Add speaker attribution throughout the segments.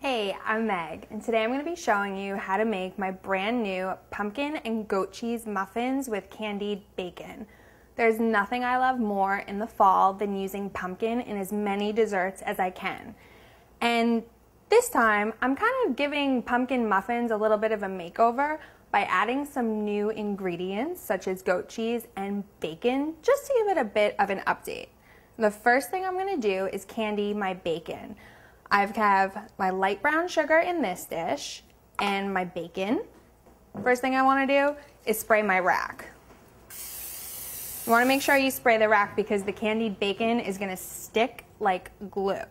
Speaker 1: Hey, I'm Meg, and today I'm going to be showing you how to make my brand new pumpkin and goat cheese muffins with candied bacon. There's nothing I love more in the fall than using pumpkin in as many desserts as I can. And this time, I'm kind of giving pumpkin muffins a little bit of a makeover by adding some new ingredients such as goat cheese and bacon, just to give it a bit of an update. The first thing I'm going to do is candy my bacon. I have my light brown sugar in this dish and my bacon. First thing I want to do is spray my rack. You want to make sure you spray the rack because the candied bacon is going to stick like glue.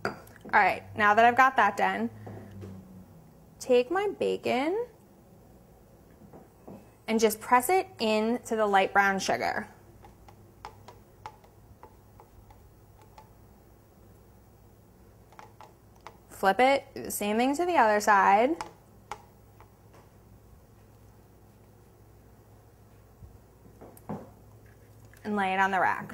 Speaker 1: All right, now that I've got that done, take my bacon and just press it into the light brown sugar. Flip it, do the same thing to the other side. And lay it on the rack.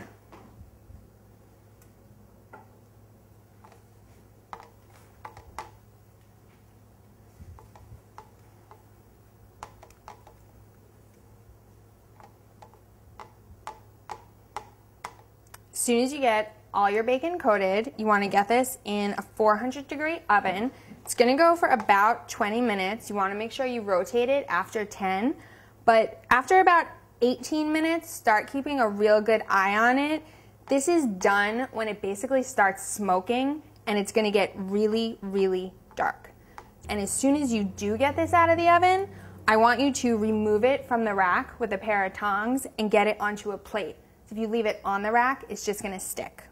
Speaker 1: As soon as you get all your bacon coated, you want to get this in a 400-degree oven. It's going to go for about 20 minutes. You want to make sure you rotate it after 10, but after about 18 minutes, start keeping a real good eye on it. This is done when it basically starts smoking and it's going to get really, really dark. And as soon as you do get this out of the oven, I want you to remove it from the rack with a pair of tongs and get it onto a plate. So if you leave it on the rack, it's just going to stick.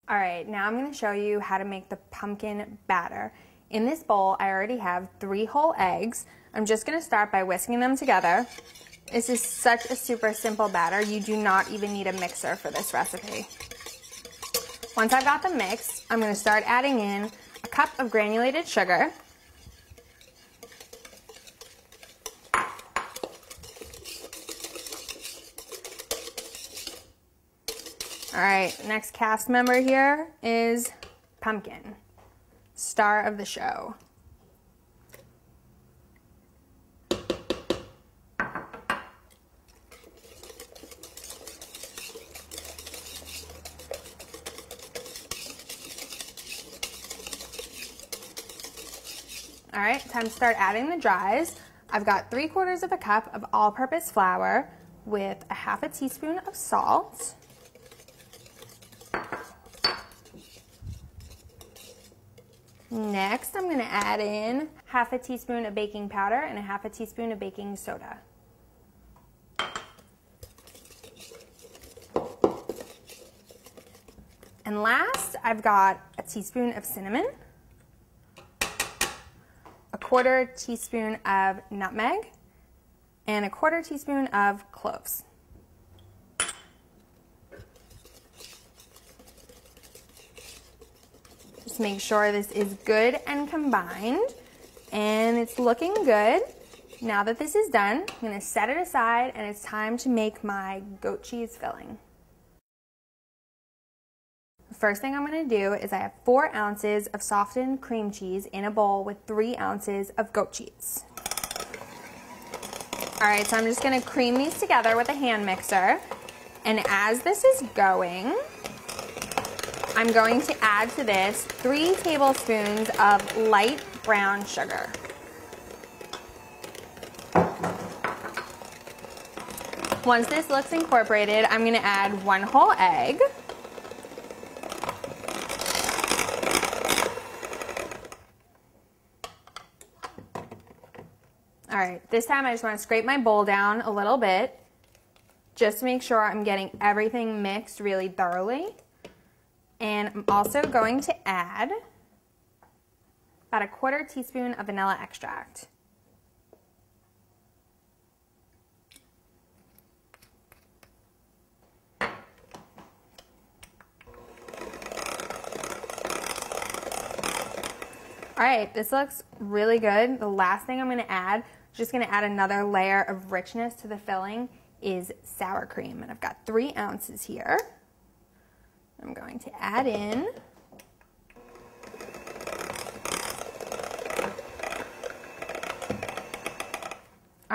Speaker 1: All right, now I'm going to show you how to make the pumpkin batter. In this bowl, I already have 3 whole eggs. I'm just going to start by whisking them together. This is such a super simple batter. You do not even need a mixer for this recipe. Once I've got them mixed, I'm going to start adding in a cup of granulated sugar. All right, next cast member here is Pumpkin, star of the show. All right, time to start adding the dries. I've got 3/4 of a cup of all-purpose flour with a 1/2 teaspoon of salt. Next, I'm going to add in 1/2 teaspoon of baking powder and a 1/2 teaspoon of baking soda. And last, I've got a teaspoon of cinnamon, a 1/4 teaspoon of nutmeg, and a 1/4 teaspoon of cloves. Just make sure this is good and combined, and it's looking good. Now that this is done, I'm going to set it aside, and it's time to make my goat cheese filling. The first thing I'm going to do is I have 4 ounces of softened cream cheese in a bowl with 3 ounces of goat cheese. All right, so I'm just going to cream these together with a hand mixer, and as this is going, I'm going to add to this 3 tablespoons of light brown sugar. Once this looks incorporated, I'm going to add 1 whole egg. All right, this time I just want to scrape my bowl down a little bit just to make sure I'm getting everything mixed really thoroughly. And I'm also going to add about a 1/4 teaspoon of vanilla extract. All right, this looks really good. The last thing I'm going to add, just going to add another layer of richness to the filling, is sour cream. And I've got 3 ounces here. I'm going to add in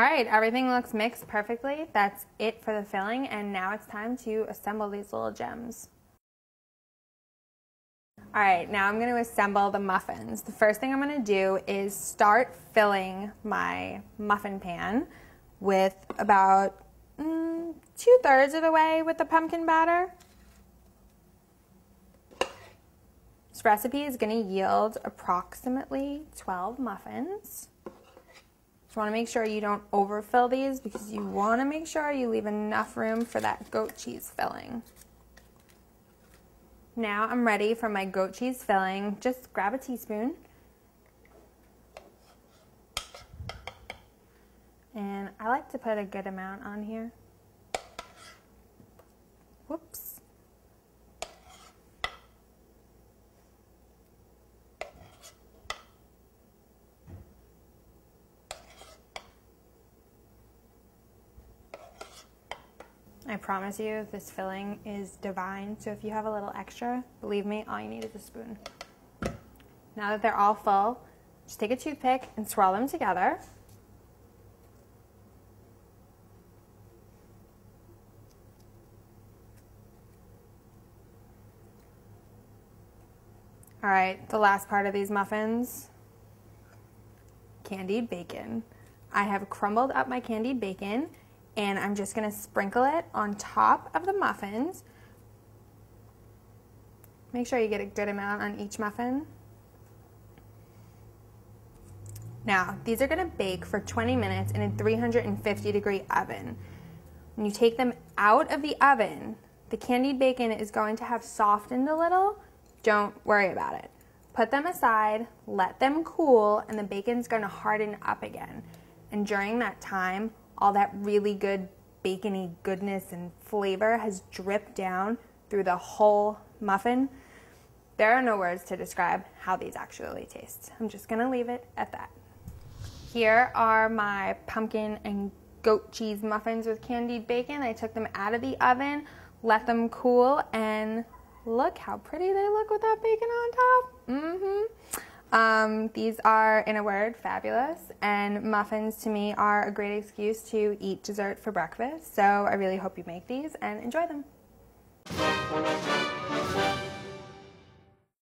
Speaker 1: All right, everything looks mixed perfectly. That's it for the filling, and now it's time to assemble these little gems. All right, now I'm going to assemble the muffins. The first thing I'm going to do is start filling my muffin pan with about 2/3 of the way with the pumpkin batter. This recipe is going to yield approximately 12 muffins. Just want to make sure you don't overfill these because you want to make sure you leave enough room for that goat cheese filling. Now I'm ready for my goat cheese filling. Just grab a teaspoon. And I like to put a good amount on here. Whoops. I promise you this filling is divine, so if you have a little extra, believe me, all you need is a spoon. Now that they're all full, just take a toothpick and swirl them together. All right, the last part of these muffins, candied bacon. I have crumbled up my candied bacon, and I'm just going to sprinkle it on top of the muffins. Make sure you get a good amount on each muffin. Now, these are going to bake for 20 minutes in a 350-degree oven. When you take them out of the oven, the candied bacon is going to have softened a little. Don't worry about it. Put them aside, let them cool, and the bacon's going to harden up again. And during that time, all that really good bacony goodness and flavor has dripped down through the whole muffin. There are no words to describe how these actually taste. I'm just gonna leave it at that. Here are my pumpkin and goat cheese muffins with candied bacon. I took them out of the oven, let them cool, and look how pretty they look with that bacon on top. These are, in a word, fabulous, and muffins to me are a great excuse to eat dessert for breakfast, so I really hope you make these and enjoy them.